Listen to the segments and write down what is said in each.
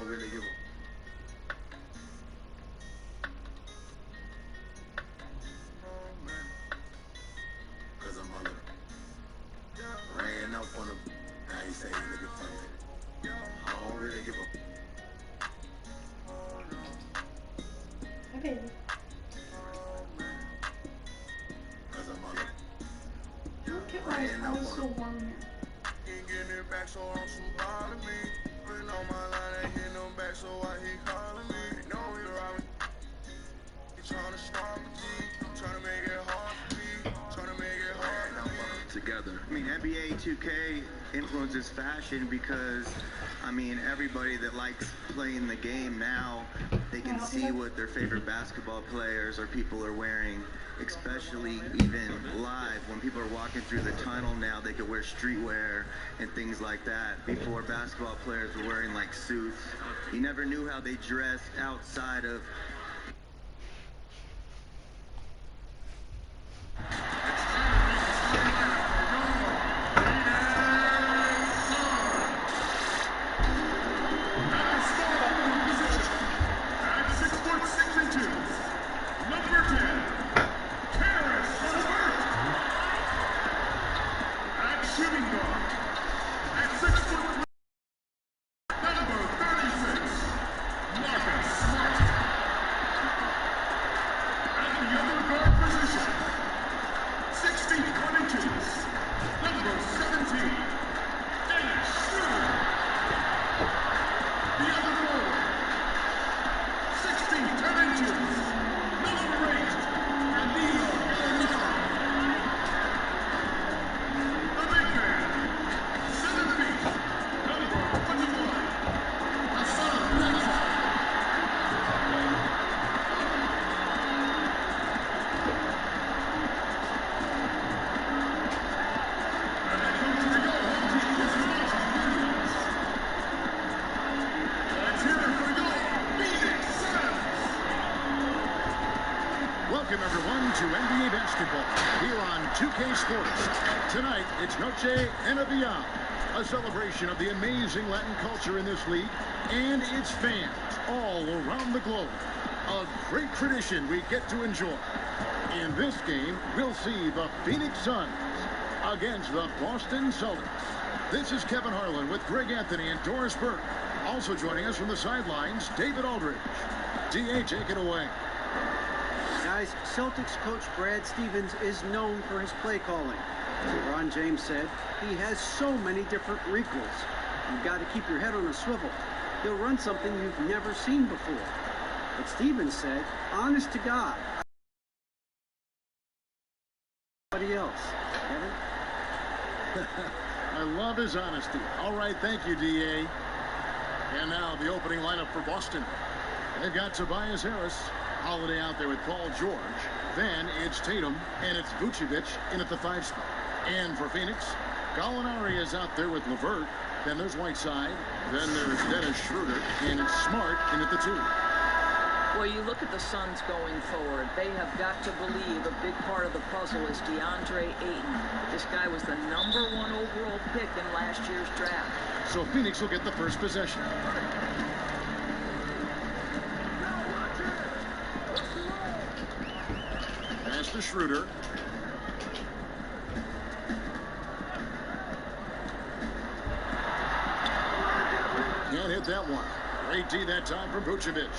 don't really give a. Cause I'm under. Ran up on him. Now he say he looking funny. I don't really give a. Hi, baby. Cause I'm under. Look at why it's always so warm here. Ain't getting it back, so I'm some bother me. Putting on my line, ain't getting them back, so why he calling me? They know he robbing. He trying to stop me, trying to make it hard for me, trying to make it hard for me. Together. I mean, NBA 2K influences fashion because, I mean, everybody that likes playing the game now, they can see what their favorite basketball players or people are wearing, especially even live. When people are walking through the tunnel now, they could wear streetwear and things like that. Before, basketball players were wearing like suits. You never knew how they dressed outside of to NBA basketball here on 2K Sports. Tonight, it's Noche and Beyond, a celebration of the amazing Latin culture in this league and its fans all around the globe. A great tradition we get to enjoy. In this game, we'll see the Phoenix Suns against the Boston Celtics. This is Kevin Harlan with Greg Anthony and Doris Burke. Also joining us from the sidelines, David Aldridge. DA, take it away. Guys, Celtics coach Brad Stevens is known for his play calling. As LeBron James said, he has so many different wrinkles. You've got to keep your head on a swivel. He'll run something you've never seen before. But Stevens said, honest to God, nobody else. Kevin? I love his honesty. All right, thank you, DA. And now the opening lineup for Boston. They've got Tobias Harris. Holiday out there with Paul George. Then it's Tatum, and it's Vucevic in at the 5 spot. And for Phoenix, Gallinari is out there with LeVert. Then there's Whiteside. Then there's Dennis Schroeder, and it's Smart in at the 2. Well, you look at the Suns going forward. They have got to believe a big part of the puzzle is DeAndre Ayton. This guy was the #1 overall pick in last year's draft. So Phoenix will get the first possession. Pass to Schroeder. Can't hit that one. Great D that time from Vucevic.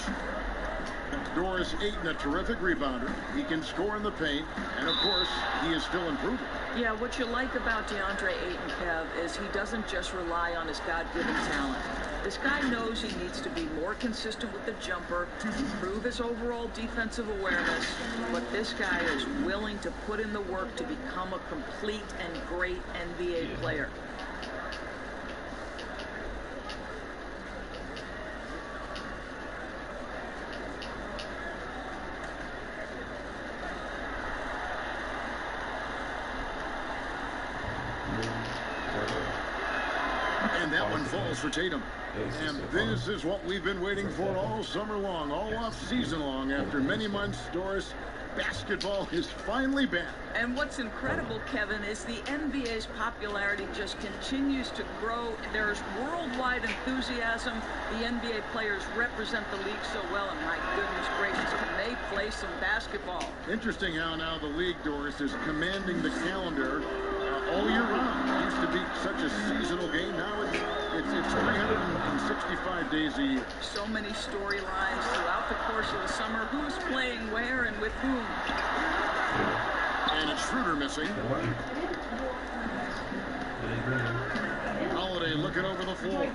Doris Ayton, a terrific rebounder. He can score in the paint, and of course, he is still improving. Yeah, what you like about DeAndre Ayton, Kev, is he doesn't just rely on his God-given talent. This guy knows he needs to be more consistent with the jumper, improve his overall defensive awareness, but this guy is willing to put in the work to become a complete and great NBA player. And that one falls for Tatum. And this is what we've been waiting for all summer long, all off season long. After many months, Doris, Basketball is finally back. And what's incredible, Kevin, is the NBA's popularity just continues to grow. There's worldwide enthusiasm. The NBA players represent the league so well, and my goodness gracious, can they play some basketball? Interesting how now the league, Doris, is commanding the calendar all year round. It used to be such a seasonal game. Now it's 365 days a year. So many storylines throughout the course of the summer. Who's playing where and with whom? And it's Schroeder missing. Holiday looking over the floor.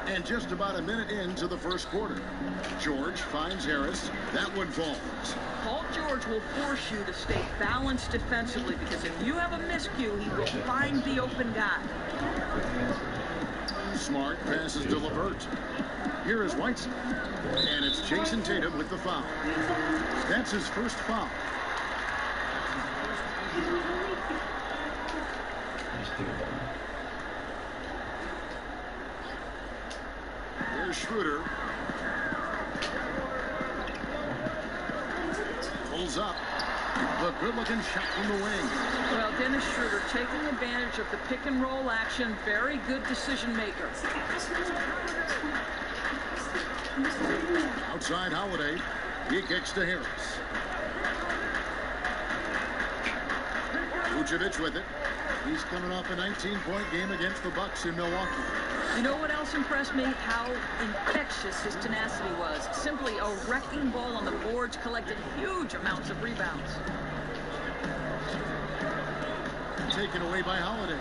And just about a minute into the first quarter. George finds Harris. That one falls. Paul George will force you to stay balanced defensively, because if you have a miscue, he will find the open guy. Smart passes to LeVert. Here is Whiteside. And it's Jason Tatum with the foul. That's his first foul. Here's Schroeder. Pulls up. The good-looking shot from the wing. Well, Dennis Schroeder taking advantage of the pick-and-roll action. Very good decision maker. Outside Holiday. He kicks to Harris. Vucevic with it. He's coming off a 19-point game against the Bucks in Milwaukee. You know what else impressed me? How infectious his tenacity was. Simply a wrecking ball on the boards, collected huge amounts of rebounds. Taken away by Holiday.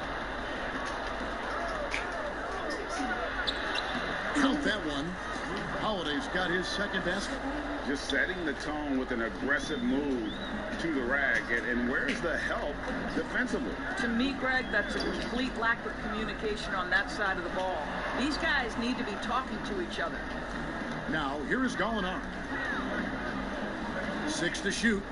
Count that one. Holiday's got his second basket. Just setting the tone with an aggressive move to the rack. And where's the help defensively? To me, Greg, that's a complete lack of communication on that side of the ball. These guys need to be talking to each other. Now, here is Gallinari. 6 to shoot.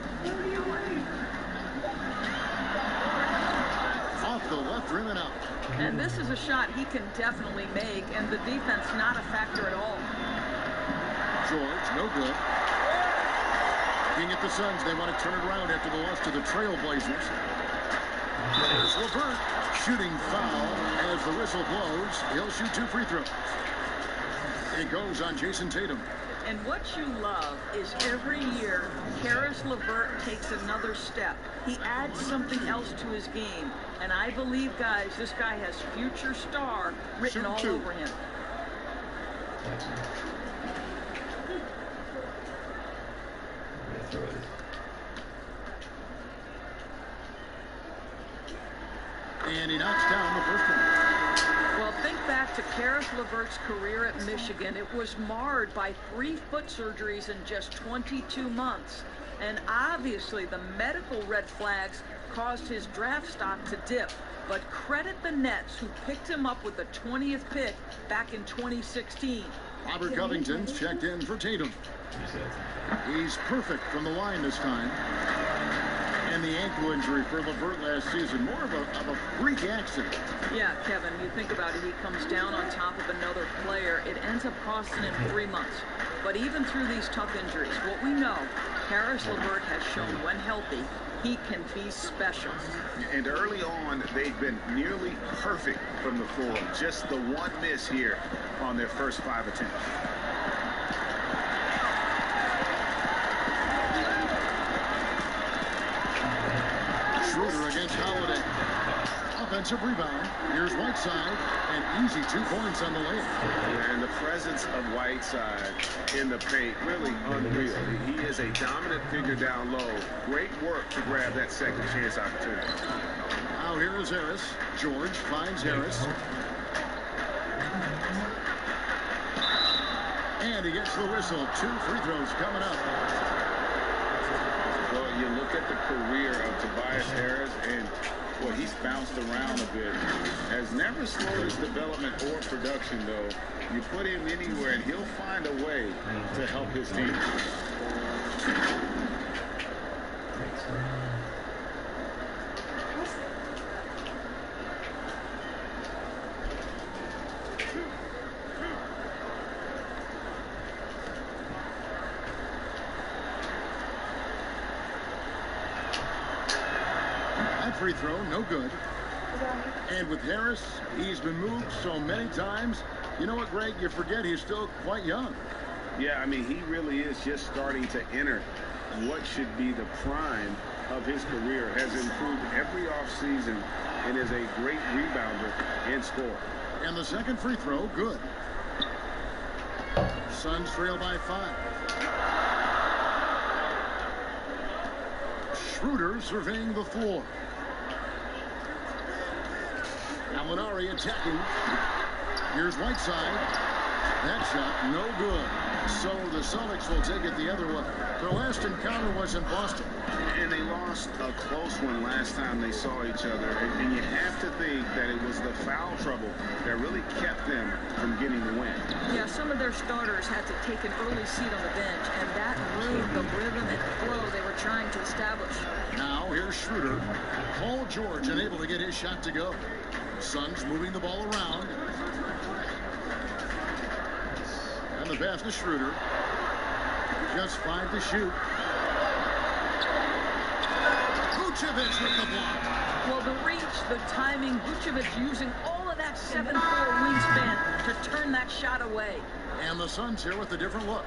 Off the left rim and out. And this is a shot he can definitely make, and the defense not a factor at all. George, no good. Looking at the Suns, they want to turn it around after the loss to the Trailblazers. There's LeVert, shooting foul as the whistle blows. He'll shoot 2 free throws. It goes on Jason Tatum. And what you love is every year, Caris LeVert takes another step. He adds something else to his game. And I believe, guys, this guy has future star written all over him. And he knocks down the first one. Well, think back to Caris LeVert's career at Michigan. It was marred by 3 foot surgeries in just 22 months. And obviously the medical red flags caused his draft stock to dip. But credit the Nets, who picked him up with the 20th pick back in 2016. Robert Covington's checked in for Tatum. He's perfect from the line this time. And the ankle injury for LeVert last season, more of a freak accident. Yeah, Kevin, you think about it, he comes down on top of another player. It ends up costing him 3 months. But even through these tough injuries, what we know, Caris LeVert has shown when healthy, he can be special. And early on, they've been nearly perfect from the floor. Just the one miss here on their first 5 attempts. Schroeder against Holiday. Offensive rebound. Here's Whiteside. And easy 2 points on the layup. And the presence of Whiteside in the paint, really unreal. He is a dominant figure down low. Great work to grab that second chance opportunity. Now here is Harris. George finds Harris. And he gets the whistle. 2 free throws coming up. Well, you look at the career of Tobias Harris, and well, he's bounced around a bit. Has never slowed his development or production, though. You put him anywhere, and he'll find a way to help his team. free throw, no good. And with Harris, he's been moved so many times. You know what, Greg? You forget he's still quite young. Yeah, I mean, he really is just starting to enter what should be the prime of his career. Has improved every offseason and is a great rebounder and scorer. And the second free throw, good. Suns trail by 5. Schroeder surveying the floor. Alinari attacking. Here's Whiteside. That shot, no good. So the Celtics will take it the other way. Their last encounter was in Boston. And they lost a close one last time they saw each other. And you have to think that it was the foul trouble that really kept them from getting the win. Yeah, some of their starters had to take an early seat on the bench, and that ruined the rhythm and flow they were trying to establish. Now here's Schroeder. Paul George unable to get his shot to go. Suns moving the ball around. And the pass to Schroeder. Just 5 to shoot. Vucevic with the block. Well, the reach, the timing, Vucevic using all of that 7'4" wingspan to turn that shot away. And the Suns here with a different look.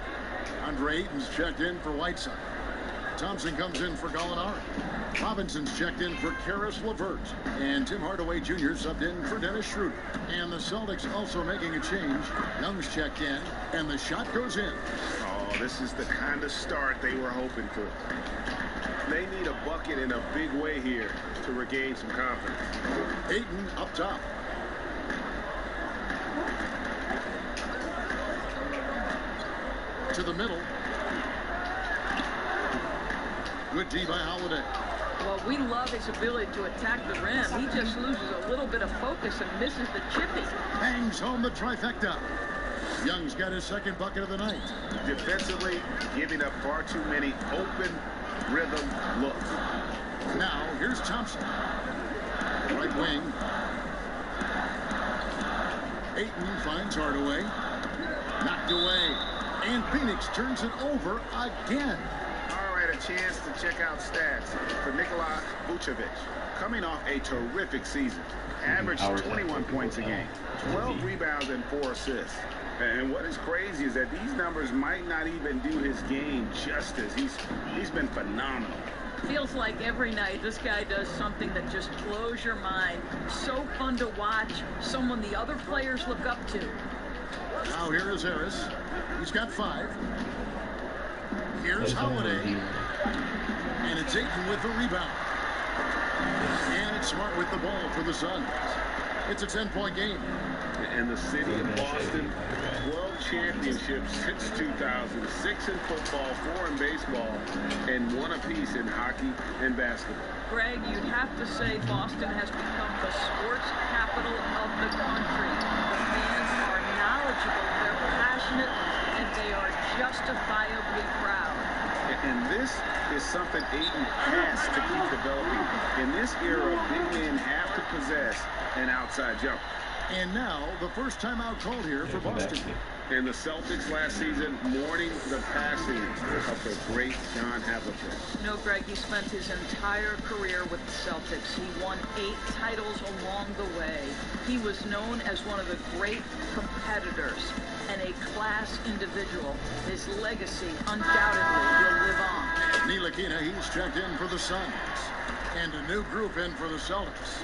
Andre Ayton's checked in for Whiteside. Thompson comes in for Gallinari. Robinson's checked in for Karis LeVert. And Tim Hardaway Jr. subbed in for Dennis Schroeder. And the Celtics also making a change. Young's checked in, and the shot goes in. Oh, this is the kind of start they were hoping for. They need a bucket in a big way here to regain some confidence. Ayton up top. To the middle. Good D by Holiday. Well, we love his ability to attack the rim. He just loses a little bit of focus and misses the chippy. Bangs home the trifecta. Young's got his second bucket of the night. Defensively, giving up far too many open rhythm looks. Now, here's Thompson. Right wing. Ayton finds Hardaway. Knocked away. And Phoenix turns it over again. All right, a chance to check out stats for Nikola Vucevic. Coming off a terrific season. Averaged 21 points a game. 12 rebounds and 4 assists. And what is crazy is that these numbers might not even do his game justice. He's been phenomenal. Feels like every night this guy does something that just blows your mind. So fun to watch. Someone the other players look up to. Now here is Harris. He's got 5. Here's Holiday. And it's Ayton with the rebound. And it's Smart with the ball for the Suns. It's a 10-point game. And the city of Boston, 12 championships since 2000, 6 in football, 4 in baseball, and 1 apiece in hockey and basketball. Greg, you'd have to say Boston has become the sports capital of the country. The fans are knowledgeable, they're passionate, and they are justifiably proud. And this is something Ayton has to keep developing. In this era, big men have to possess an outside jumper. And now, the first timeout called here for Boston. And the Celtics last season mourning the passing of the great John Havlicek. You know, Greg, he spent his entire career with the Celtics. He won 8 titles along the way. He was known as one of the great competitors and a class individual. His legacy undoubtedly will live on. Ntilikina, he's checked in for the Suns. And a new group in for the Celtics.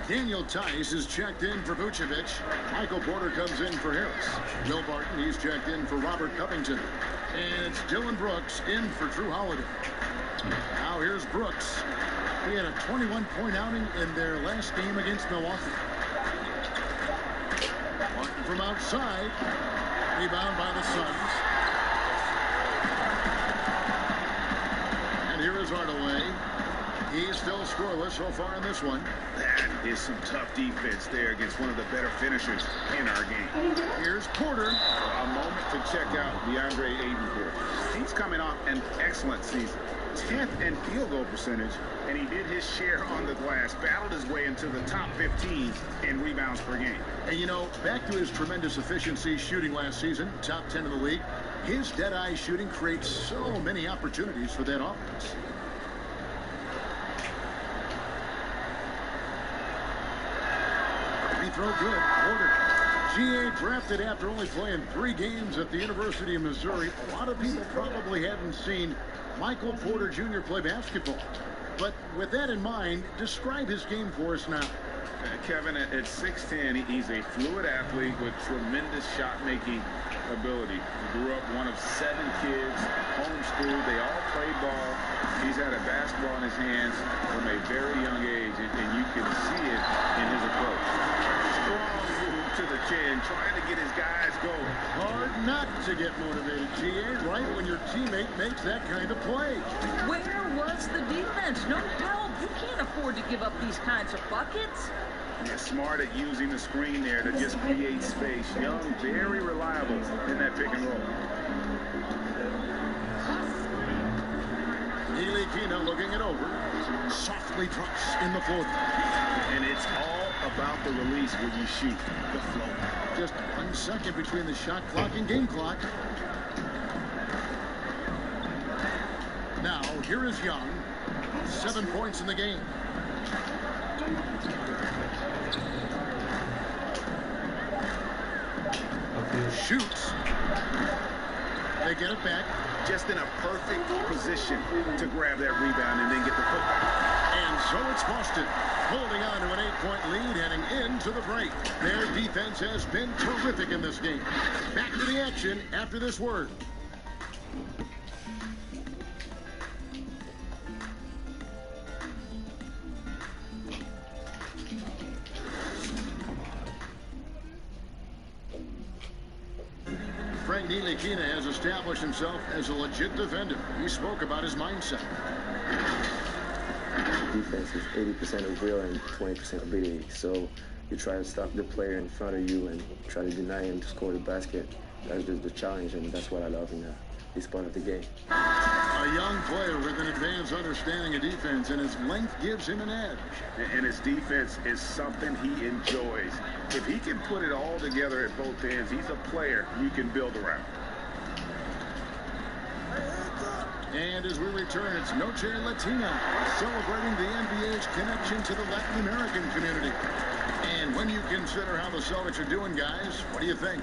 Daniel Tice is checked in for Vucevic. Michael Porter comes in for Harris. Will Barton, he's checked in for Robert Covington. And it's Dylan Brooks in for Drew Holiday. Now here's Brooks. He had a 21-point outing in their last game against Milwaukee. Barton from outside. Rebound by the Suns. And here is Hardaway. He's still scoreless so far in this one. That is some tough defense there against one of the better finishers in our game. Here's Porter. A moment to check out DeAndre Ayton here. He's coming off an excellent season. 10th in field goal percentage, and he did his share on the glass, battled his way into the top 15 in rebounds per game. And you know, back to his tremendous efficiency shooting last season, top 10 in the league, his dead-eye shooting creates so many opportunities for that offense. throw good. Porter. GA drafted after only playing 3 games at the University of Missouri. A lot of people probably hadn't seen Michael Porter Jr. play basketball. But with that in mind, describe his game for us now. Kevin, at 6'10", he's a fluid athlete with tremendous shot-making ability. He grew up one of 7 kids, homeschooled. They all played ball. He's had a basketball in his hands from a very young age, and you can see it in his approach. Strong move to the chin, trying to get his guys going. Hard not to get motivated, GA, right when your teammate makes that kind of play. Where was the defense? No help. You can't afford to give up these kinds of buckets. Yeah, smart at using the screen there to just create space. Young, very reliable in that pick and roll. Ntilikina looking it over. Softly drops in the floor. And it's all about the release when you shoot the flow. Just 1 second between the shot clock and game clock. Now, here is Young. 7 points in the game. Shoots. They get it back. Just in a perfect position to grab that rebound and then get the putback. And so it's Boston holding on to an 8-point lead heading into the break. Their defense has been terrific in this game. Back to the action after this word. Ntilikina has established himself as a legit defender. He spoke about his mindset. Defense is 80% of will and 20% ability. So you try to stop the player in front of you and try to deny him to score the basket. That's just the challenge, and that's what I love in this part of the game. A young player with an advanced understanding of defense, and his length gives him an edge. And his defense is something he enjoys. If he can put it all together at both ends, he's a player you can build around. And as we return, it's Noche Latina, celebrating the NBA's connection to the Latin American community. And when you consider how the Celtics are doing, guys, what do you think?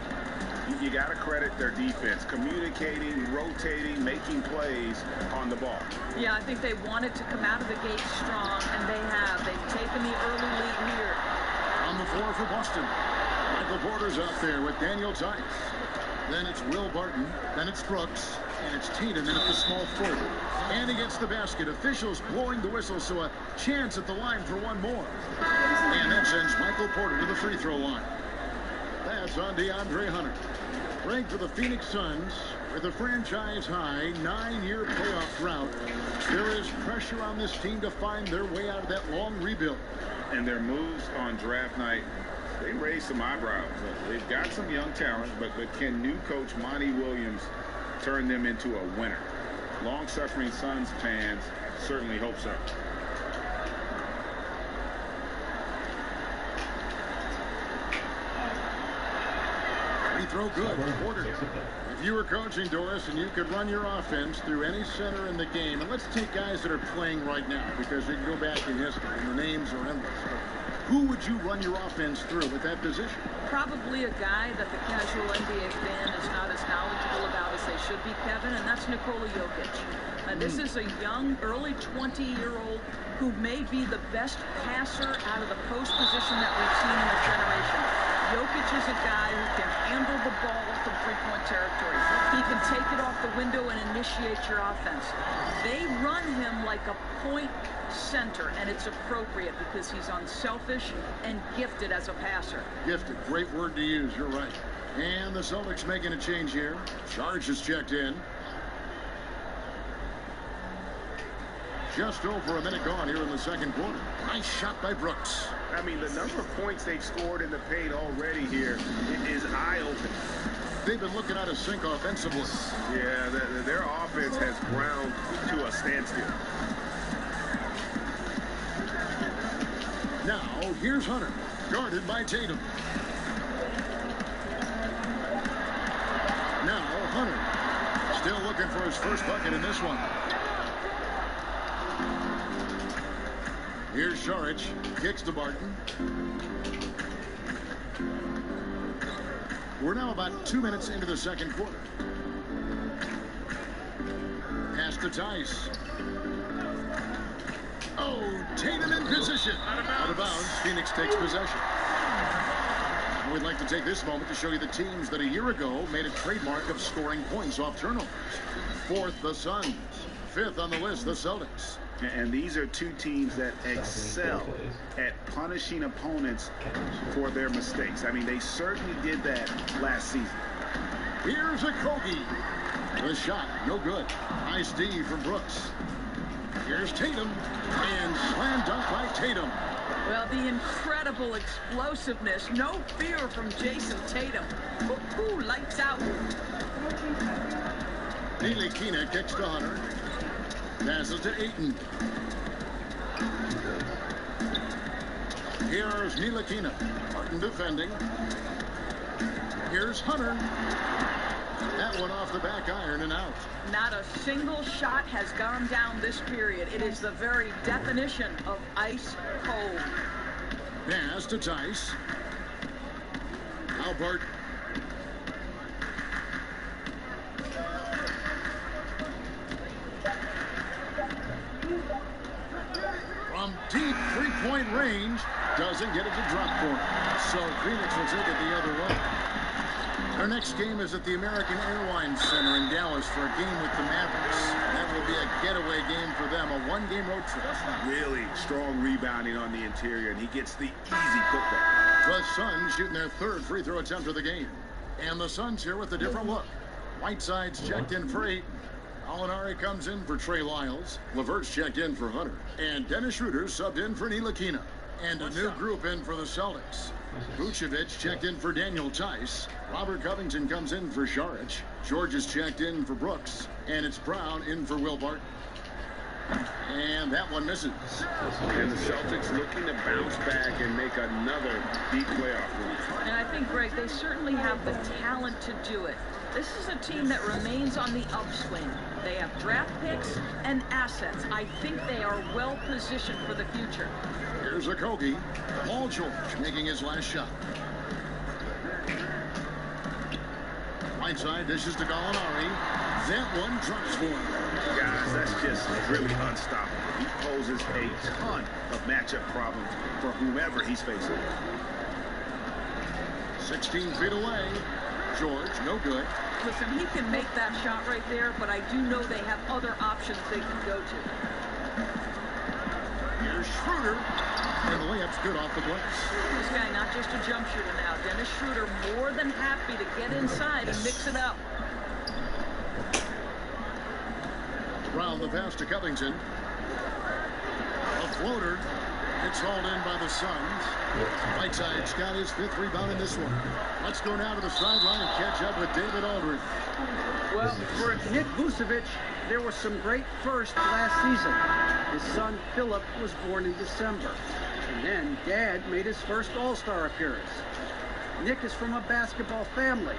You got to credit their defense, communicating, rotating, making plays on the ball. Yeah, I think they wanted to come out of the gate strong, and they have. They've taken the early lead here. On the floor for Boston, Michael Porter's out there with Daniel Tice. Then it's Will Barton. Then it's Brooks. And it's Tiedemann at the small forward. And he gets the basket. Officials blowing the whistle, so a chance at the line for one more. And that sends Michael Porter to the free throw line. That's on DeAndre Hunter. Ranked for the Phoenix Suns with a franchise-high 9-year playoff drought. There is pressure on this team to find their way out of that long rebuild. And their moves on draft night, they raised some eyebrows. They've got some young talent, but can new coach Monty Williams turn them into a winner? Long-suffering Suns fans certainly hope so. Free throw good. Porter. If you were coaching, Doris, and you could run your offense through any center in the game, and let's take guys that are playing right now, because we can go back in history, and the names are endless. Who would you run your offense through at that position? Probably a guy that the casual NBA fan is not as knowledgeable about as they should be, Kevin, and that's Nikola Jokic. This is a young, early 20-year-old who may be the best passer out of the post position that we've seen in a generation. Jokic is a guy who can handle the ball from three-point territory. He can take it off the window and initiate your offense. They run him like a point center, and it's appropriate because he's unselfish and gifted as a passer. Gifted, great word to use, you're right. And the Celtics making a change here. Charge is checked in. Just over a minute gone here in the second quarter. Nice shot by Brooks. I mean, the number of points they've scored in the paint already here is eye-opening. They've been looking out of sync offensively. Yeah, their offense has ground to a standstill. Now, here's Hunter, guarded by Tatum. Now, Hunter, still looking for his first bucket in this one. Here's Saric, kicks to Barton. We're now about 2 minutes into the second quarter. Pass to Tice. Oh, Tatum in position. Out of bounds. Phoenix takes possession. And we'd like to take this moment to show you the teams that a year ago made a trademark of scoring points off turnovers. Fourth, the Suns. Fifth on the list, the Celtics. And these are two teams that excel at punishing opponents for their mistakes. I mean, they certainly did that last season. Here's a Kogi. The shot, no good. Nice D from Brooks. Here's Tatum. And slam dunk by Tatum. Well, the incredible explosiveness. No fear from Jason Tatum. Ooh, lights out. Ntilikina kicks to Hunter. Passes to Ayton. Here's Ntilikina. Martin defending. Here's Hunter. That one off the back iron and out. Not a single shot has gone down this period. It is the very definition of ice cold. Pass to Tice. Albert. From deep three-point range, doesn't get it to drop corner. So Phoenix will take it the other way. Our next game is at the American Airlines Center in Dallas for a game with the Mavericks. That will be a getaway game for them, a one-game road trip. Really strong rebounding on the interior, and he gets the easy putback. The Suns shooting their third free throw attempt of the game. And the Suns here with a different look. Whiteside's checked in for 8. Alinari comes in for Trey Lyles. Levert's checked in for Hunter. And Dennis Schroeder subbed in for Ntilikina. And a new group in for the Celtics. Vucevic checked in for Daniel Tice. Robert Covington comes in for Šarić. George is checked in for Brooks. And it's Brown in for Will Barton. And that one misses. And the Celtics looking to bounce back and make another deep playoff run. And I think, Greg, they certainly have the talent to do it. This is a team that remains on the upswing. They have draft picks and assets. I think they are well positioned for the future. Here's a Kogi. Paul George making his last shot. Whiteside dishes to Gallinari. That one drops for him. Guys, that's just really unstoppable. He poses a ton of matchup problems for whomever he's facing. 16 feet away. George, no good. Listen, he can make that shot right there, but I do know they have other options they can go to. Here's Schroeder. And the layup's good off the glass. This guy not just a jump shooter now. Dennis Schroeder more than happy to get inside and mix it up. Brown the pass to Covington. A floater. It's hauled in by the Suns. Whiteside's got his 5th rebound in this one. Let's go now to the sideline and catch up with David Aldridge. Well, for Nick Vucevic, there was some great firsts last season. His son, Philip, was born in December. And then Dad made his first All-Star appearance. Nick is from a basketball family.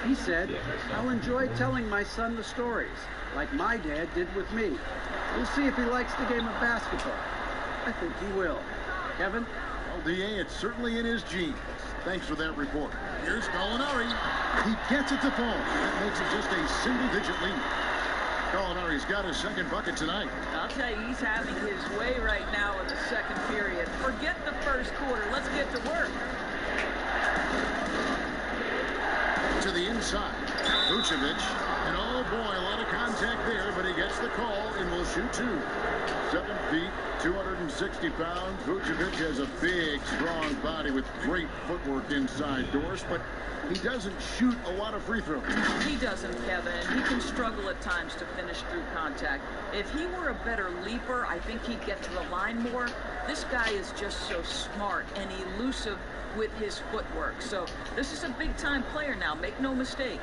He said, "I'll enjoy telling my son the stories, like my dad did with me. We'll see if he likes the game of basketball." I think he will. Kevin? Well, D.A., it's certainly in his genes. Thanks for that report. Here's Gallinari. He gets it to fall. That makes it just a single-digit lead. Gallinari's got his second bucket tonight. I'll tell you, he's having his way right now in the second period. Forget the first quarter. Let's get to work. To the inside. Vucevic. And oh boy, a lot of contact there, but he gets the call and will shoot 2. 7 feet, 260 pounds. Vucevic has a big, strong body with great footwork inside doors, but he doesn't shoot a lot of free throws. He doesn't, Kevin. He can struggle at times to finish through contact. If he were a better leaper, I think he'd get to the line more. This guy is just so smart and elusive with his footwork. So this is a big-time player now. Make no mistake.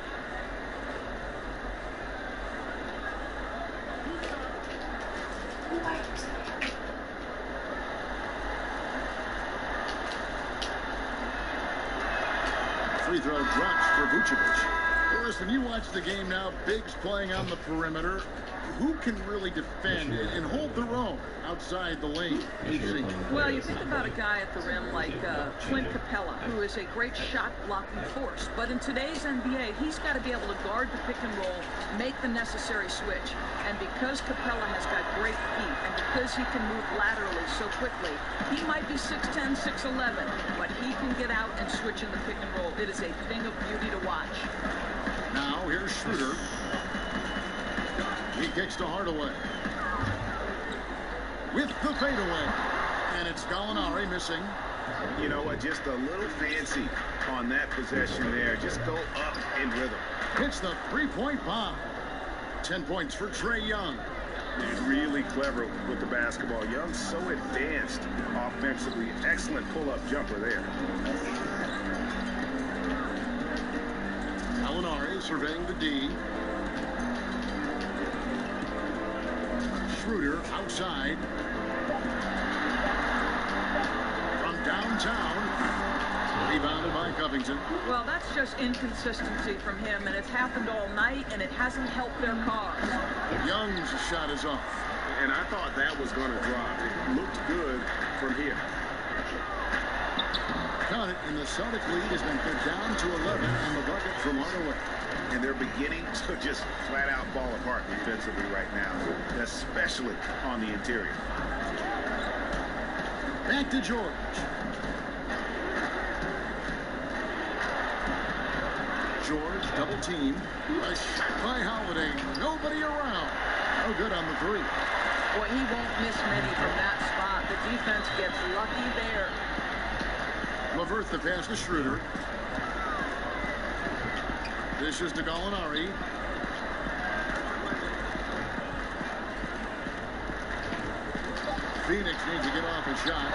Free throw drops for Vucevic. Listen, you watch the game now. Biggs playing on the perimeter. who can really defend and hold their own outside the lane? AC. Well, you think about a guy at the rim like Clint Capella, who is a great shot-blocking force. But in today's NBA, he's got to be able to guard the pick and roll, make the necessary switch. And because Capella has got great feet, and because he can move laterally so quickly, he might be 6'10", 6'11", but he can get out and switch in the pick and roll. It is a thing of beauty to watch. Now here's Schroeder. He kicks to Hardaway. With the fadeaway. And it's Gallinari missing. You know what? Just a little fancy on that possession there. Just go up in rhythm. Hits the three-point bomb. 10 points for Trae Young. He's really clever with the basketball. Young's so advanced offensively. Excellent pull-up jumper there. Gallinari surveying the D. Schroeder outside. From downtown. Rebounded by Covington. Well, that's just inconsistency from him, and it's happened all night, and it hasn't helped their cause. Young's shot is off. And I thought that was going to drop. It looked good from here. Got it, and the Celtic lead has been put down to 11 on the bucket from Hardaway. And they're beginning to just flat out fall apart defensively right now, especially on the interior. Back to George. George double team. A shot by Holiday. Nobody around. No good on the three. Boy, he won't miss many from that spot. The defense gets lucky there. LeVert the pass to Schroeder. This is to Gallinari. Phoenix needs to get off a shot.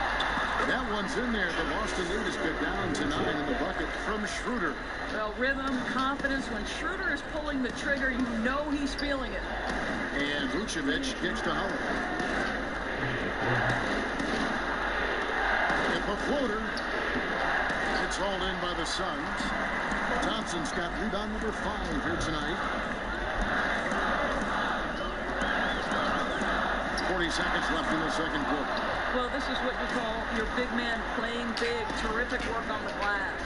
That one's in there. The Boston lead is cut down to 9 in the bucket from Schroeder. Well, rhythm, confidence. When Schroeder is pulling the trigger, you know he's feeling it. And Vucevic gets to Holiday. If a floater. It's hauled in by the Suns. Thompson's got rebound number 5 here tonight. 40 seconds left in the second quarter. Well, this is what you call your big man playing big. Terrific work on the glass.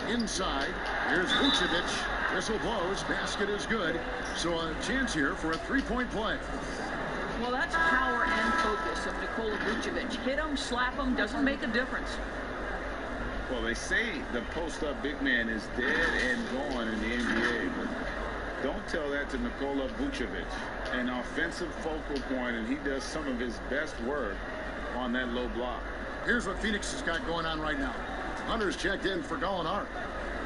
Inside, here's Vucevic. Whistle blows. Basket is good. So a chance here for a three-point play. Well, that's power and focus of Nikola Vucevic. Hit him, slap him, doesn't make a difference. Well, they say the post-up big man is dead and gone in the NBA, but don't tell that to Nikola Vucevic. An offensive focal point, and he does some of his best work on that low block. Here's what Phoenix has got going on right now. Hunter's checked in for Gallinari.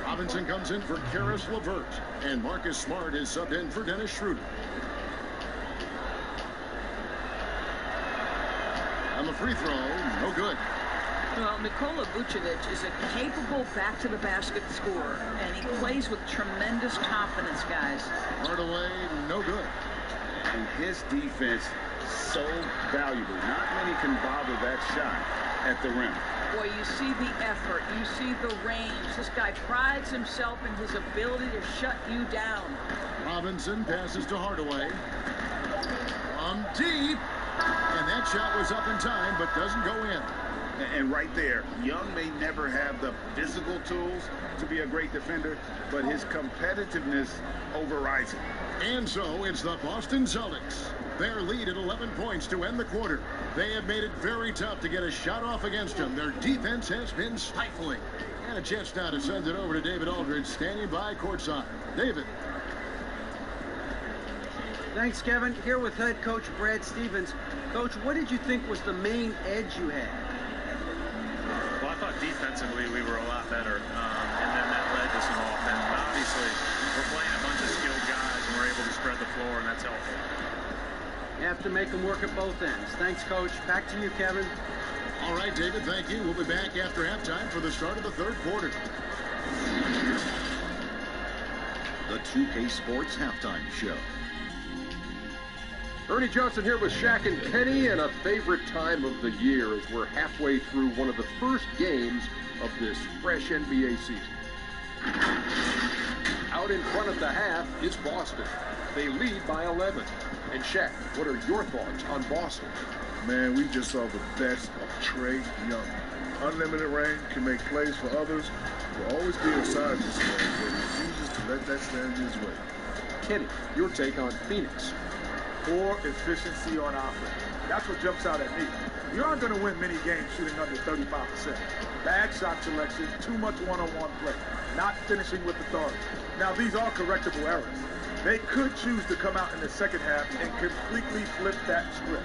Robinson comes in for Karis LeVert. And Marcus Smart is subbed in for Dennis Schroeder. On the free throw, no good. Well, Nikola Vucevic is a capable back-to-the-basket scorer, and he plays with tremendous confidence, guys. Hardaway, no good. And his defense, so valuable. Not many can bother that shot at the rim. Boy, you see the effort. You see the range. This guy prides himself in his ability to shut you down. Robinson passes to Hardaway. From deep. And that shot was up in time, but doesn't go in. And right there, Young may never have the physical tools to be a great defender, but his competitiveness overrides it. And so it's the Boston Celtics. Their lead at 11 points to end the quarter. They have made it very tough to get a shot off against them. Their defense has been stifling. And a chance now to send it over to David Aldridge, standing by courtside. David. Thanks, Kevin. Here with head coach Brad Stevens. Coach, what did you think was the main edge you had? Well, I thought defensively we were a lot better, and then that led to some offense. But obviously, we're playing a bunch of skilled guys, and we're able to spread the floor, and that's helpful. You have to make them work at both ends. Thanks, Coach. Back to you, Kevin. All right, David, thank you. We'll be back after halftime for the start of the third quarter. The 2K Sports Halftime Show. Ernie Johnson here with Shaq and Kenny, and a favorite time of the year as we're halfway through one of the first games of this fresh NBA season. Out in front at the half is Boston. They lead by 11. And Shaq, what are your thoughts on Boston? Man, we just saw the best of Trey Young. Unlimited range, can make plays for others, will always be inside this man, but refuses to let that stand in his way. Kenny, your take on Phoenix. Poor efficiency on offense. That's what jumps out at me. You aren't going to win many games shooting under 35%. Bad shot selection, too much one-on-one play, not finishing with authority. Now, these are correctable errors. They could choose to come out in the second half and completely flip that script.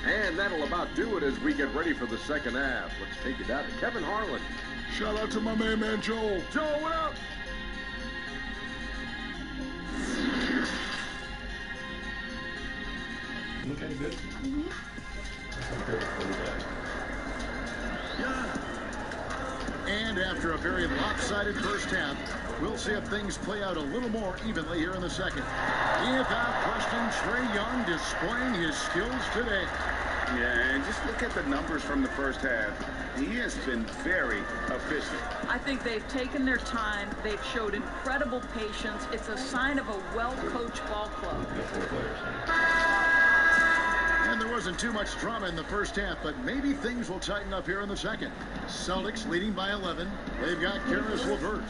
And that'll about do it as we get ready for the second half. Let's take it down to Kevin Harlan. Shout out to my main man, Joel. Joel, what up? Okay, good. And after a very lopsided first half, we'll see if things play out a little more evenly here in the second. Without question, Trey Young displaying his skills today. Yeah, and just look at the numbers from the first half. He has been very efficient. I think they've taken their time. They've showed incredible patience. It's a sign of a well-coached ball club. And there wasn't too much drama in the first half, but maybe things will tighten up here in the second. Celtics leading by 11. They've got Karis LeVert.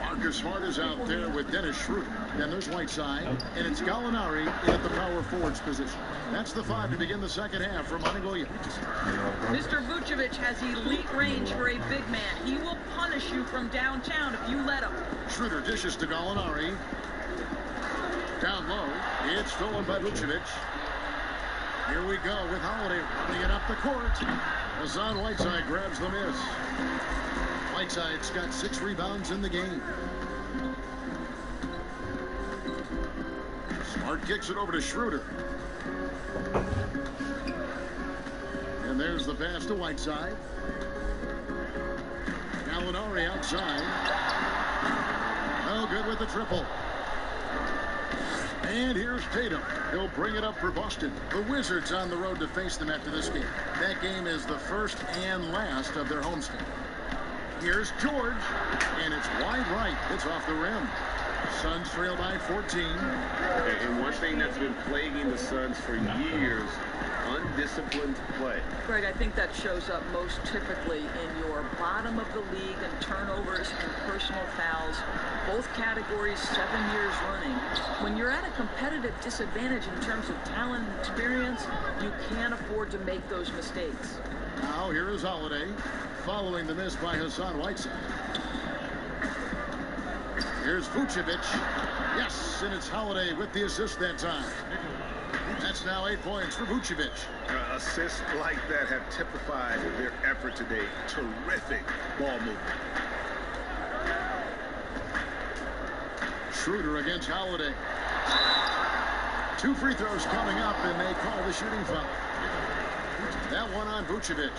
Marcus Smart is out there with Dennis Schroeder. Then there's Whiteside, and it's Gallinari at the power forwards position. That's the five to begin the second half for Montegolia. Mr. Vucevic has elite range for a big man. He will punish you from downtown if you let him. Schroeder dishes to Gallinari. Down low. It's stolen by Vucevic. Here we go with Holiday running it up the court. Hassan Whiteside grabs the miss. Whiteside's got 6 rebounds in the game. Smart kicks it over to Schroeder. And there's the pass to Whiteside. Gallinari outside. No good with the triple. And here's Tatum. He'll bring it up for Boston. The Wizards on the road to face them after this game. That game is the first and last of their homestand. Here's George, and it's wide right. It's off the rim. Suns trail by 14. And one thing that's been plaguing the Suns for years, undisciplined play. Greg, I think that shows up most typically in your bottom of the league in turnovers and personal fouls, both categories 7 years running. When you're at a competitive disadvantage in terms of talent and experience, you can't afford to make those mistakes. Now here is Holiday, following the miss by Hassan Whiteside. Here's Vucevic. Yes, and it's Holiday with the assist that time. That's now 8 points for Vucevic. Assists like that have typified their effort today. Terrific ball movement. Schroeder against Holiday. 2 free throws coming up, and they call the shooting foul. That one on Vucevic.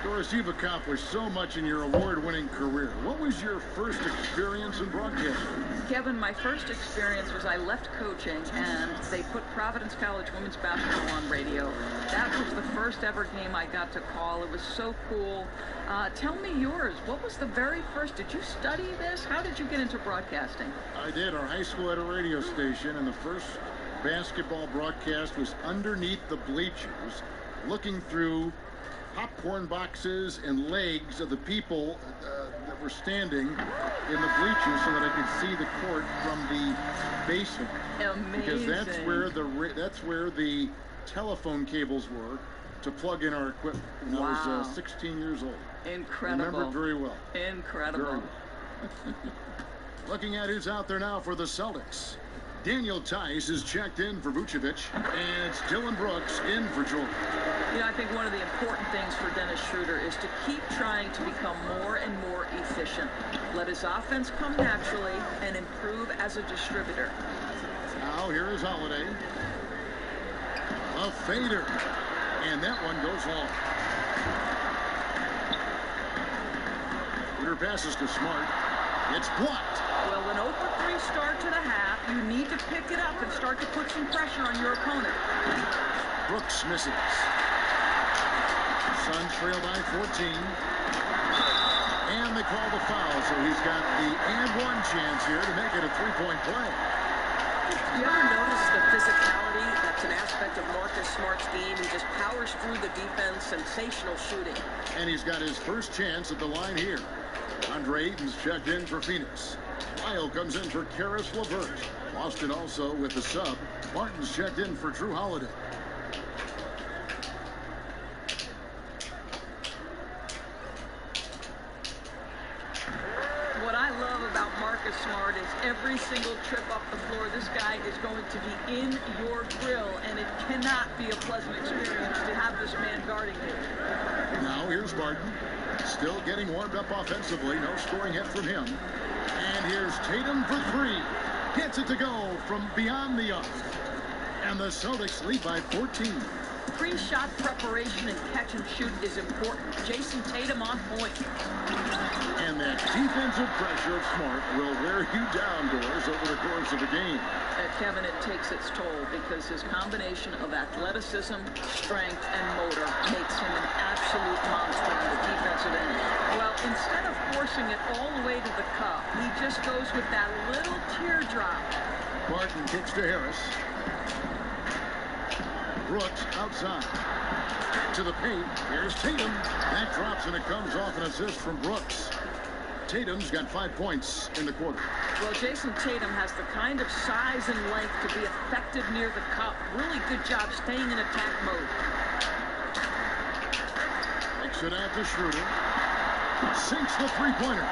Doris, you've accomplished so much in your award-winning career. What was your first experience in broadcasting? Kevin, my first experience was I left coaching, and they put Providence College women's basketball on radio. That was the first ever game I got to call. It was so cool. Tell me yours. What was the very first? Did you study this? How did you get into broadcasting? I did. Our high school had a radio station, and the first basketball broadcast was underneath the bleachers, looking through popcorn boxes and legs of the people that were standing in the bleachers so that I could see the court from the basement. Amazing. Because that's where the telephone cables were to plug in our equipment. And wow. I was 16 years old. Incredible. Remember it very well. Incredible. Very well. Looking at who's out there now for the Celtics. Daniel Tice is checked in for Vucevic, and it's Dylan Brooks in for Jordan. You know, I think one of the important things for Dennis Schroeder is to keep trying to become more and more efficient. Let his offense come naturally and improve as a distributor. Now here is Holiday. A fader. And that one goes long. Schroeder passes to Smart. It's blocked. Well, an 0-for-3 start to the half. You need to pick it up and start to put some pressure on your opponent. Brooks misses. Suns trail by 14. And they call the foul, so he's got the and one chance here to make it a three-point play. You ever notice the physicality that's an aspect of Marcus Smart's game? He just powers through the defense, sensational shooting. And he's got his first chance at the line here. Andre Ayton's checked in for Phoenix. Lyle comes in for Karis LeVert. Boston also with the sub. Martin's checked in for Drew Holiday. What I love about Marcus Smart is every single trip up the floor, this guy is going to be in your grill, and it cannot be a pleasant experience to have this man guarding you. Now here's Martin. Still getting warmed up offensively. No scoring hit from him. And here's Tatum for three. Gets it to go from beyond the arc. And the Celtics lead by 14. Pre-shot preparation and catch and shoot is important. Jason Tatum on point. And that defensive pressure of Smart will wear you down, Doors, over the course of the game. Kevin, it takes its toll because his combination of athleticism, strength, and motor makes him an absolute monster on the defensive end. Well, instead of forcing it all the way to the cup, he just goes with that little teardrop. Martin kicks to Harris. Brooks outside. To the paint. Here's Tatum. That drops, and it comes off an assist from Brooks. Tatum's got 5 points in the quarter. Well, Jason Tatum has the kind of size and length to be effective near the cup. Really good job staying in attack mode. Kicks it out to Schroeder. Sinks the three-pointer.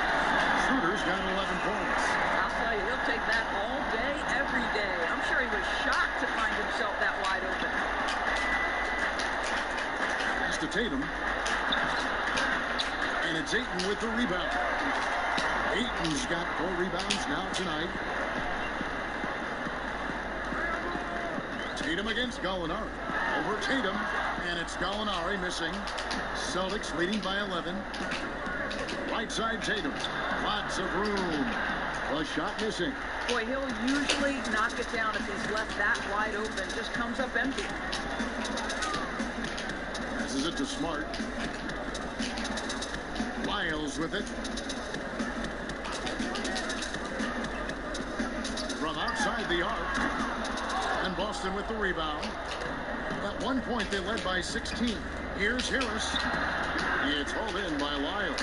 Schroeder's got 11 points. I'll tell you, he'll take that all day, every day. I'm sure he was shocked to find himself that wide open. Pass to Tatum. And it's Ayton with the rebound. Ayton's got 4 rebounds now tonight. Tatum against Gallinari. Over Tatum. And it's Gallinari missing. Celtics leading by 11. Right side Tatum. Lots of room. A shot missing. Boy, he'll usually knock it down if he's left that wide open. Just comes up empty. Passes it to Smart. Lyles with it. From outside the arc. And Boston with the rebound. At one point, they led by 16. Here's Harris. It's hauled in by Lyles.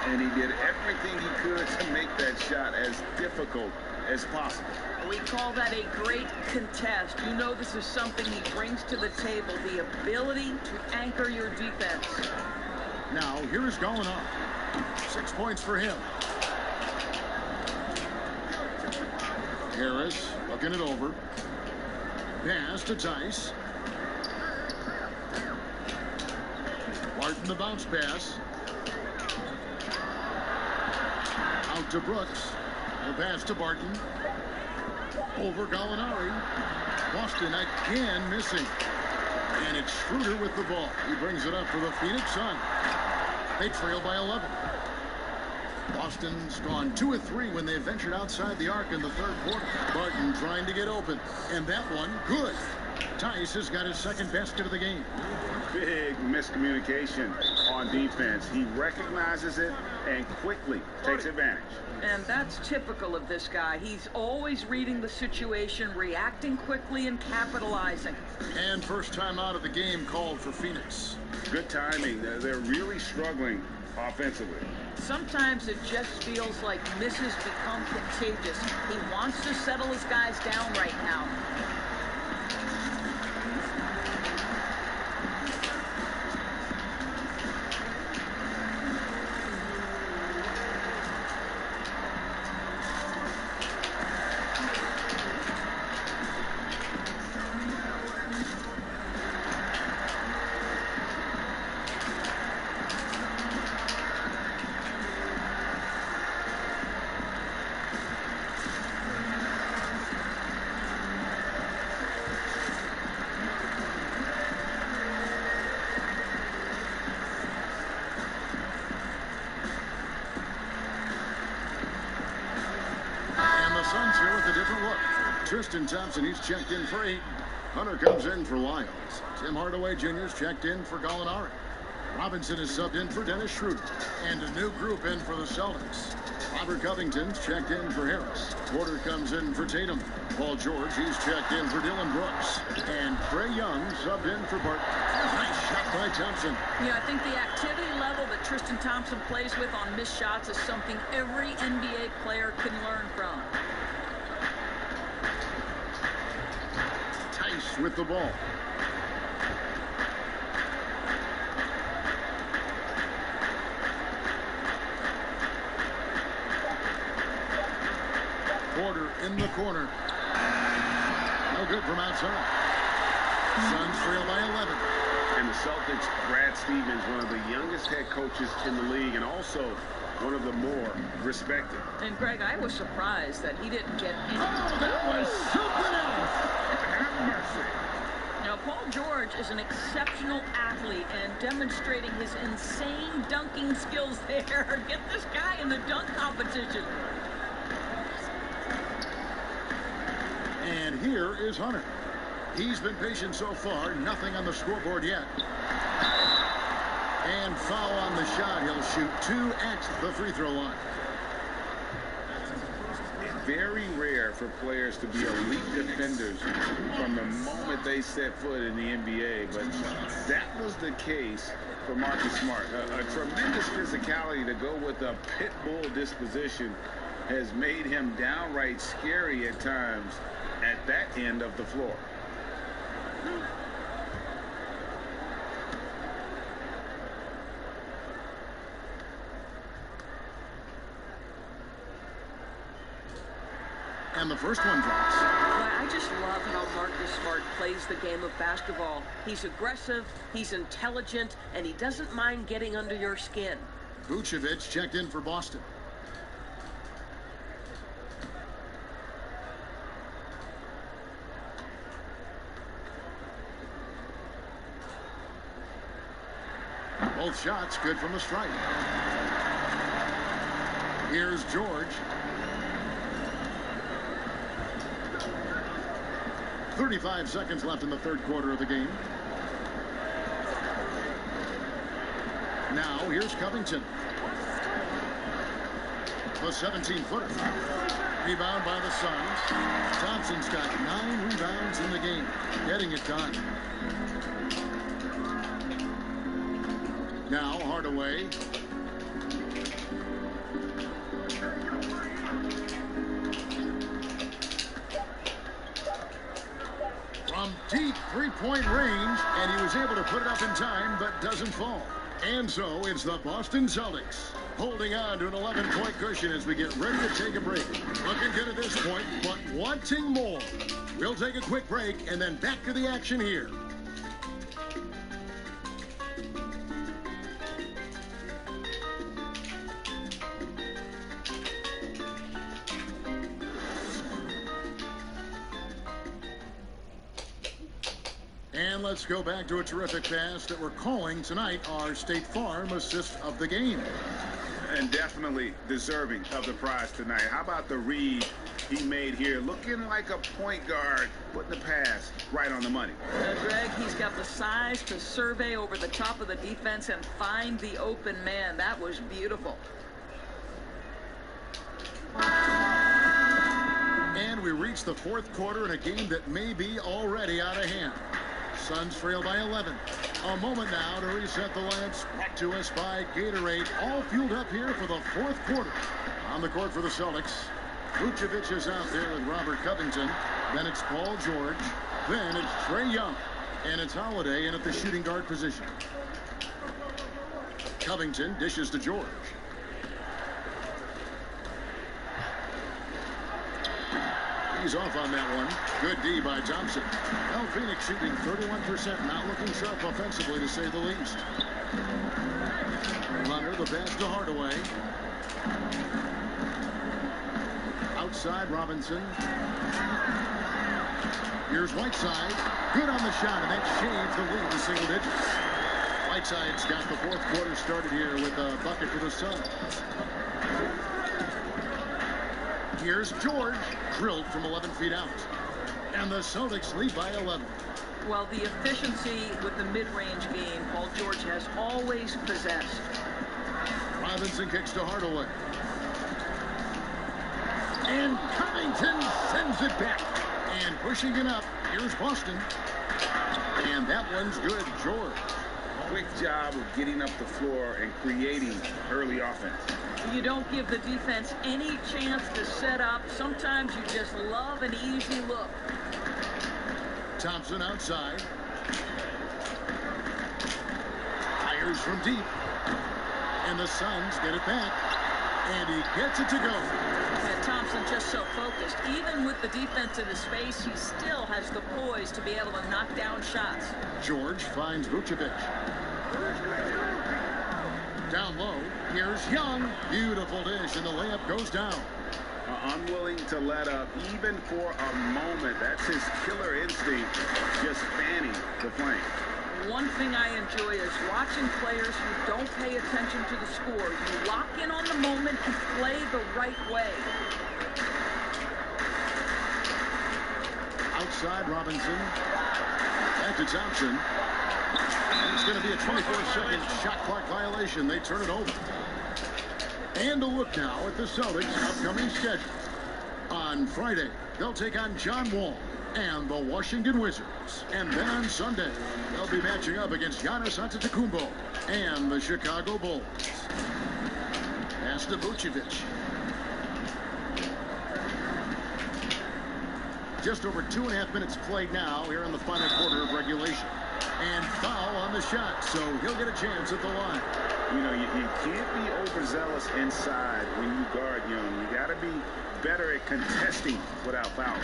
And he did everything he could to make that shot as difficult as possible. We call that a great contest. You know this is something he brings to the table, the ability to anchor your defense. Now, here's Gallinari. 6 points for him. Harris looking it over. Pass to Tice. Martin the bounce pass. Out to Brooks. The pass to Barton. Over Gallinari. Boston again missing. And it's Schroeder with the ball. He brings it up for the Phoenix Suns. They trail by 11. Boston's gone 2 of 3 when they ventured outside the arc in the third quarter. Barton trying to get open. And that one, good. Tice has got his second basket of the game. Big miscommunication on defense. He recognizes it and quickly takes advantage. And that's typical of this guy. He's always reading the situation, reacting quickly, and capitalizing. And first time out of the game called for Phoenix. Good timing. They're really struggling offensively. Sometimes it just feels like misses become contagious. He wants to settle his guys down right now. Suns here with a different look. Tristan Thompson, he's checked in for 8. Hunter comes in for Lyles. Tim Hardaway Jr.'s checked in for Gallinari. Robinson is subbed in for Dennis Schroeder. And a new group in for the Celtics. Robert Covington's checked in for Harris. Porter comes in for Tatum. Paul George, he's checked in for Dillon Brooks. And Trae Young subbed in for Barton. Nice shot by Thompson. Yeah, I think the activity level that Tristan Thompson plays with on missed shots is something every NBA player can learn from. Tice with the ball. Porter in the corner. No good from outside. Suns trail by 11. And the Celtics, Brad Stevens, one of the youngest head coaches in the league and also one of the more respected. And Greg, I was surprised that he didn't get any. Oh, that was something else. Have mercy. Now, Paul George is an exceptional athlete and demonstrating his insane dunking skills there. Get this guy in the dunk competition. And here is Hunter. He's been patient so far. Nothing on the scoreboard yet. And foul on the shot. He'll shoot 2 at the free throw line. Very rare for players to be elite defenders from the moment they set foot in the NBA, but that was the case for Marcus Smart. A tremendous physicality to go with a pit bull disposition has made him downright scary at times at that end of the floor. And the first one drops. I just love how Marcus Smart plays the game of basketball. He's aggressive, he's intelligent, and he doesn't mind getting under your skin. Vucevic checked in for Boston. Both shots good from the stripe. Here's George. 35 seconds left in the third quarter of the game. Now here's Covington. The 17-footer. Rebound by the Suns. Thompson's got 9 rebounds in the game. Getting it done. Now Hardaway. From deep three-point range, and he was able to put it up in time, but doesn't fall. And so it's the Boston Celtics holding on to an 11-point cushion as we get ready to take a break. Looking good at this point, but wanting more. We'll take a quick break and then back to the action here. And let's go back to a terrific pass that we're calling tonight our State Farm assist of the game. And definitely deserving of the prize tonight. How about the read he made here? Looking like a point guard, putting the pass right on the money. Greg, he's got the size to survey over the top of the defense and find the open man. That was beautiful. And we reach the fourth quarter in a game that may be already out of hand. Suns trail by 11. A moment now to reset the lamps. Brought to us by Gatorade. All fueled up here for the fourth quarter. On the court for the Celtics. Vucevic is out there with Robert Covington. Then it's Paul George. Then it's Trae Young. And it's Holiday in at the shooting guard position. Covington dishes to George. He's off on that one. Good D by Thompson. Well, Phoenix shooting 31%. Not looking sharp offensively, to say the least. Hunter, the pass to Hardaway. Outside, Robinson. Here's Whiteside. Good on the shot, and that shaves the lead to single digits. Whiteside's got the fourth quarter started here with a bucket for the Suns. Here's George, drilled from 11 feet out. And the Celtics lead by 11. Well, the efficiency with the mid-range game, Paul George has always possessed. Robinson kicks to Hardaway. And Covington sends it back. And pushing it up, here's Boston. And that one's good, George. Quick job of getting up the floor and creating early offense. You don't give the defense any chance to set up. Sometimes you just love an easy look. Thompson outside. Fires from deep. And the Suns get it back. And he gets it to go. And Thompson just so focused. Even with the defense in his face, he still has the poise to be able to knock down shots. George finds Vucevic. Down low, here's Young. Beautiful dish, and the layup goes down. Unwilling to let up even for a moment. That's his killer instinct, just fanning the flank. One thing I enjoy is watching players who don't pay attention to the score. You lock in on the moment and play the right way. Outside Robinson. Back to Thompson. It's going to be a 24-second shot clock violation. They turn it over. And a look now at the Celtics' upcoming schedule. On Friday, they'll take on John Wall and the Washington Wizards. And then on Sunday, they'll be matching up against Giannis Antetokounmpo and the Chicago Bulls. Pass to Vucevic. Just over 2.5 minutes played now here in the final quarter of regulation. And foul on the shot, so he'll get a chance at the line. You know, you can't be overzealous inside when you guard Young. You got to be better at contesting without fouling.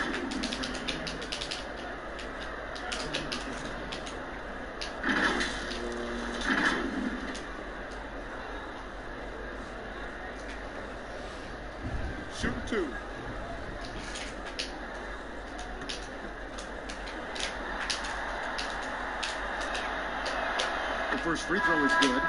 Shoot two. The first free throw is good.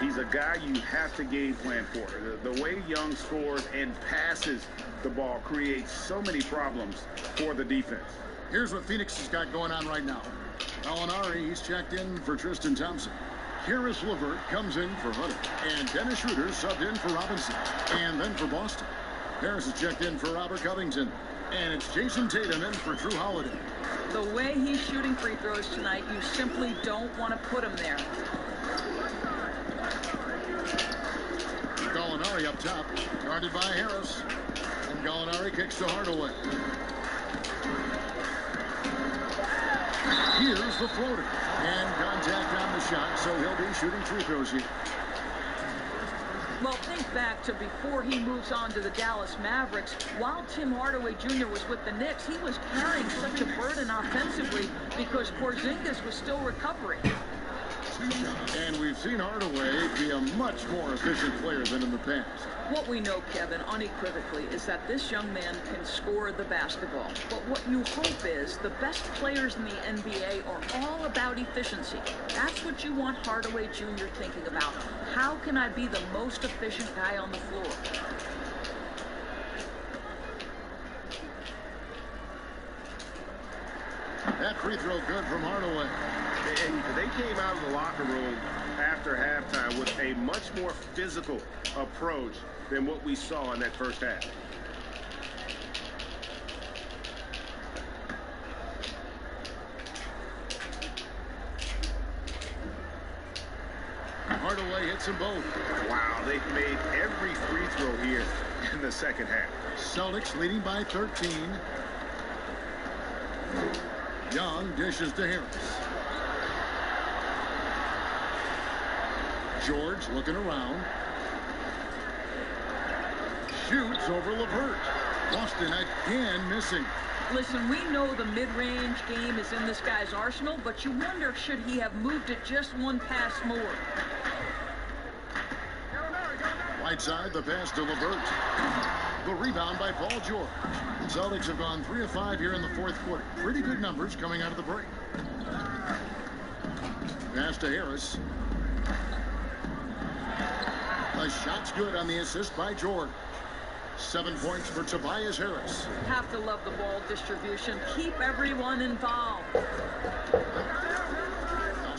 He's a guy you have to game plan for. The way Young scores and passes the ball creates so many problems for the defense. Here's what Phoenix has got going on right now. Gallinari, he's checked in for Tristan Thompson. Karis LeVert comes in for Hunter. And Dennis Schroeder subbed in for Robinson. And then for Boston. Harris is checked in for Robert Covington. And it's Jason Tatum in for Drew Holiday. The way he's shooting free throws tonight, you simply don't want to put him there. Gallinari up top, guarded by Harris. And Gallinari kicks to Hardaway. Here's the floater. And contact on the shot, so he'll be shooting free throws here. Well, think back to before he moves on to the Dallas Mavericks. While Tim Hardaway Jr. was with the Knicks, he was carrying such a burden offensively because Porzingis was still recovering. And we've seen Hardaway be a much more efficient player than in the past. What we know, Kevin, unequivocally, is that this young man can score the basketball. But what you hope is the best players in the NBA are all about efficiency. That's what you want Hardaway Jr. thinking about. How can I be the most efficient guy on the floor? That free throw good from Hardaway. And they came out of the locker room after halftime with a much more physical approach than what we saw in that first half. Hardaway hits them both. Wow, they've made every free throw here in the second half. Celtics leading by 13. Young dishes to Harris. George looking around. Shoots over LeVert. Boston again missing. Listen, we know the mid-range game is in this guy's arsenal, but you wonder should he have moved it just one pass more. Right side, the pass to LeVert. The rebound by Paul George. The Celtics have gone 3 of 5 here in the fourth quarter. Pretty good numbers coming out of the break. Pass to Harris. The shot's good on the assist by George. 7 points for Tobias Harris. Have to love the ball distribution. Keep everyone involved.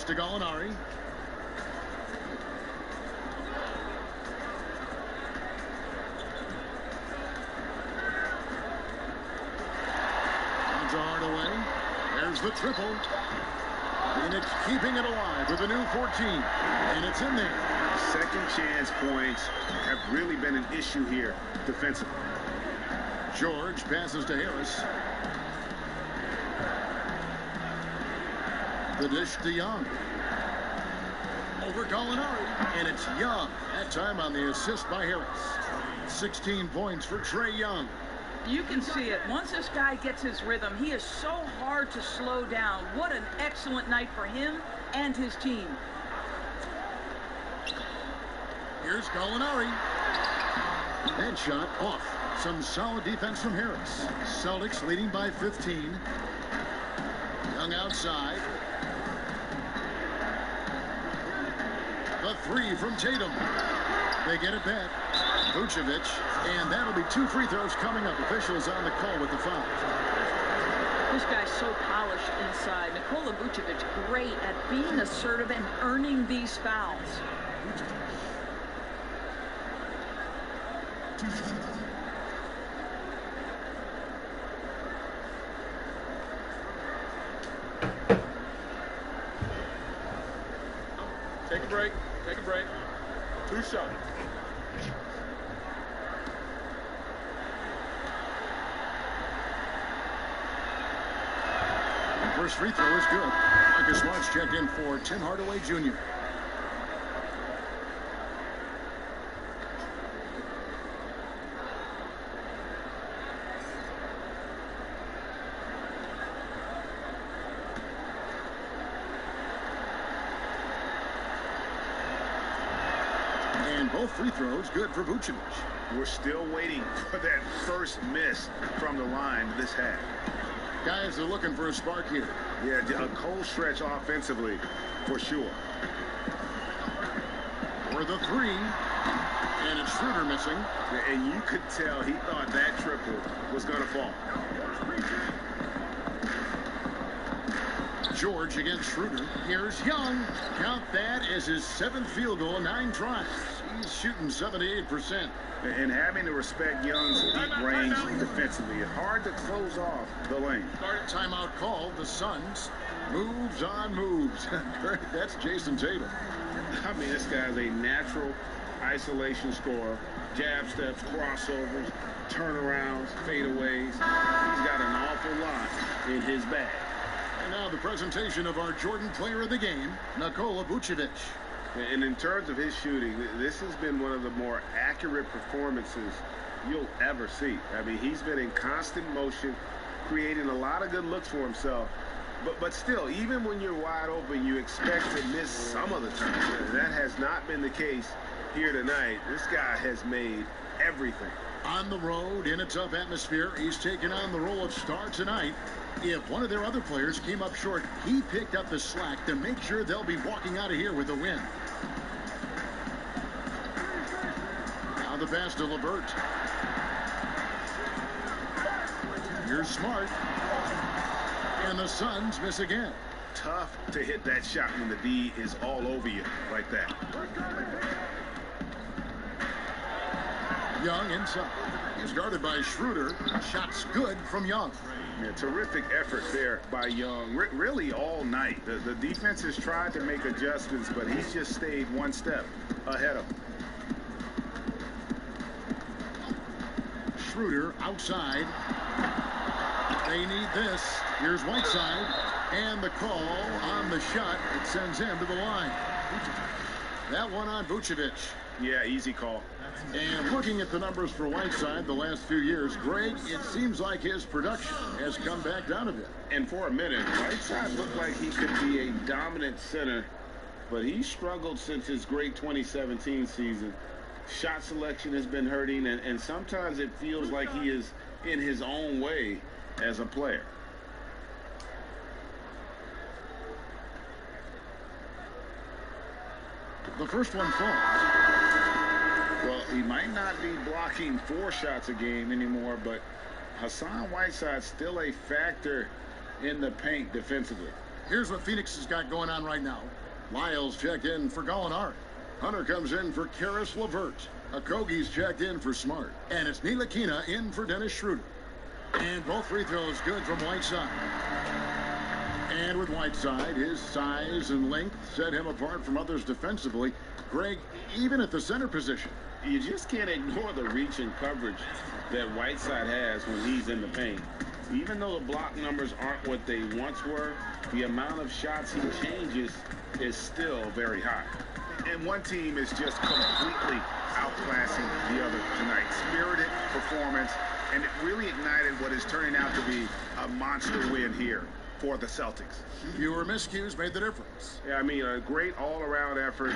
Pitch to Gallinari. On to Hardaway. There's the triple. And it's keeping it alive with a new 14. And it's in there. Second chance points have really been an issue here defensively. George passes to Harris. The dish to Young. Over Gallinari. And it's Young. That time on the assist by Harris. 16 points for Trae Young. You can see it. Once this guy gets his rhythm, he is so hard to slow down. What an excellent night for him and his team. Here's Gallinari. That shot off. Some solid defense from Harris. Celtics leading by 15. Young outside. The three from Tatum. They get it back. Vucevic, and that'll be 2 free throws coming up. Officials on the call with the foul. This guy's so polished inside. Nikola Vucevic, great at being assertive and earning these fouls. Take a break. Take a break. 2 shots. First free throw is good. Marcus Smart's checked in for Tim Hardaway Jr. And both free throws good for Vucevic. We're still waiting for that first miss from the line this half. Guys are looking for a spark here. Yeah, a cold stretch offensively, for sure. For the three. And it's Schroeder missing. Yeah, and you could tell he thought that triple was going to fall. George against Schroeder. Here's Young. Count that as his 7th field goal in 9 tries. He's shooting 78%. And having to respect Young's deep range defensively. It's hard to close off the lane. Timeout called. The Suns moves on moves. That's Jason Tatum. I mean, this guy's a natural isolation scorer. Jab steps, crossovers, turnarounds, fadeaways. He's got an awful lot in his bag. And now the presentation of our Jordan player of the game, Nikola Vucevic. And in terms of his shooting, this has been one of the more accurate performances you'll ever see. I mean, he's been in constant motion, creating a lot of good looks for himself. But still, even when you're wide open, you expect to miss some of the time. That has not been the case here tonight. This guy has made everything. On the road, in a tough atmosphere, he's taking on the role of star tonight. If one of their other players came up short, he picked up the slack to make sure they'll be walking out of here with a win. Now the pass to LeVert. Here's Smart. And the Suns miss again. Tough to hit that shot when the D is all over you like that. Young inside. He's guarded by Schroeder. Shot's good from Young. Yeah, terrific effort there by Young, really all night. The defense has tried to make adjustments, but he's just stayed one step ahead of them. Schroeder outside. They need this. Here's Whiteside. And the call on the shot. It sends him to the line. That one on Vucevic. Yeah, easy call. And looking at the numbers for Whiteside the last few years, Greg, it seems like his production has come back down a bit. And for a minute, Whiteside looked like he could be a dominant center, but he struggled since his great 2017 season. Shot selection has been hurting, and sometimes it feels like he is in his own way as a player. The first one falls. Well, he might not be blocking 4 shots a game anymore, but Hassan Whiteside's still a factor in the paint defensively. Here's what Phoenix has got going on right now. Lyles checked in for Gallinari. Hunter comes in for Karis LeVert. Okogie's checked in for Smart. And it's Ntilikina in for Dennis Schroeder. And both free throws good from Whiteside. And with Whiteside, his size and length set him apart from others defensively. Greg, even at the center position. You just can't ignore the reach and coverage that Whiteside has when he's in the paint. Even though the block numbers aren't what they once were, the amount of shots he changes is still very high. And one team is just completely outclassing the other tonight. Spirited performance, and it really ignited what is turning out to be a monster win here for the Celtics. Fewer miscues made the difference. Yeah, I mean, a great all-around effort.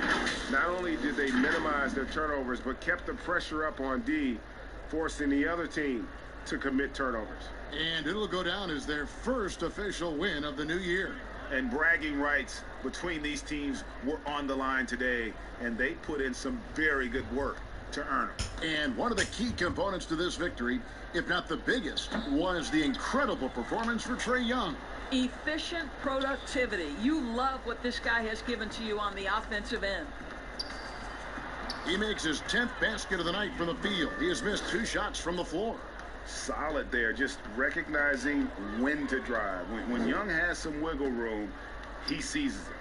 Not only did they minimize their turnovers, but kept the pressure up on D, forcing the other team to commit turnovers. And it'll go down as their first official win of the new year. And bragging rights between these teams were on the line today, and they put in some very good work to earn them. And one of the key components to this victory, if not the biggest, was the incredible performance for Trae Young. Efficient productivity. You love what this guy has given to you on the offensive end. He makes his 10th basket of the night from the field. He has missed 2 shots from the floor. Solid there, just recognizing when to drive. When Young has some wiggle room, he seizes it.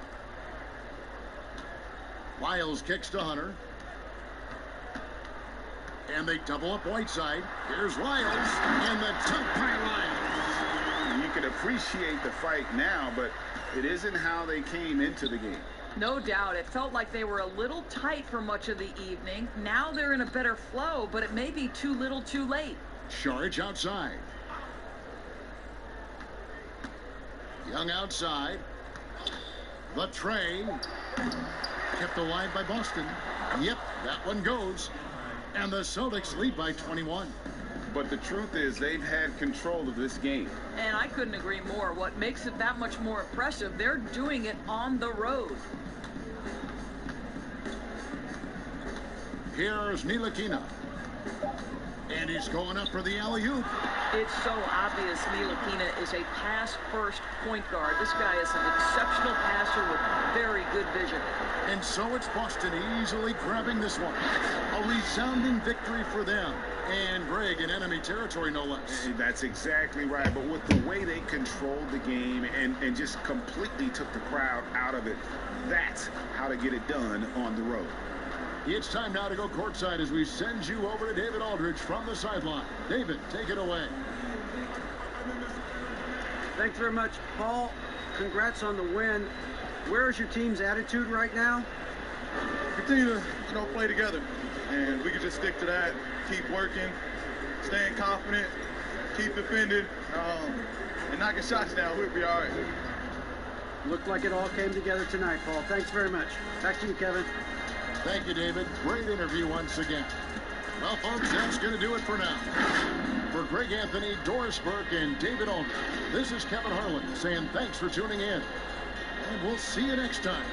Lyles kicks to Hunter. And they double up Whiteside. Here's Lyles, and the dunk by Lyles. You can appreciate the fight now, but it isn't how they came into the game. No doubt. It felt like they were a little tight for much of the evening. Now they're in a better flow, but it may be too little too late. Saric outside. Young outside. The Trae. Kept alive by Boston. Yep, that one goes. And the Celtics lead by 21. But the truth is, they've had control of this game. And I couldn't agree more. What makes it that much more impressive, they're doing it on the road. Here's Ntilikina. And he's going up for the alley-oop. It's so obvious Ntilikina is a pass-first point guard. This guy is an exceptional passer with very good vision. And so it's Boston easily grabbing this one. A resounding victory for them. And Greg in enemy territory, no less. That's exactly right. But with the way they controlled the game and just completely took the crowd out of it, that's how to get it done on the road. It's time now to go courtside as we send you over to David Aldridge from the sideline. David, take it away. Thanks very much, Paul. Congrats on the win. Where is your team's attitude right now? Continue to play together, and we can just stick to that. Keep working, staying confident, keep defending, and knocking shots down. We'll be all right. Looked like it all came together tonight, Paul. Thanks very much. Back to you, Kevin. Thank you, David. Great interview once again. Well, folks, that's going to do it for now. For Greg Anthony, Doris Burke, and David Aldridge, this is Kevin Harlan saying thanks for tuning in. And we'll see you next time.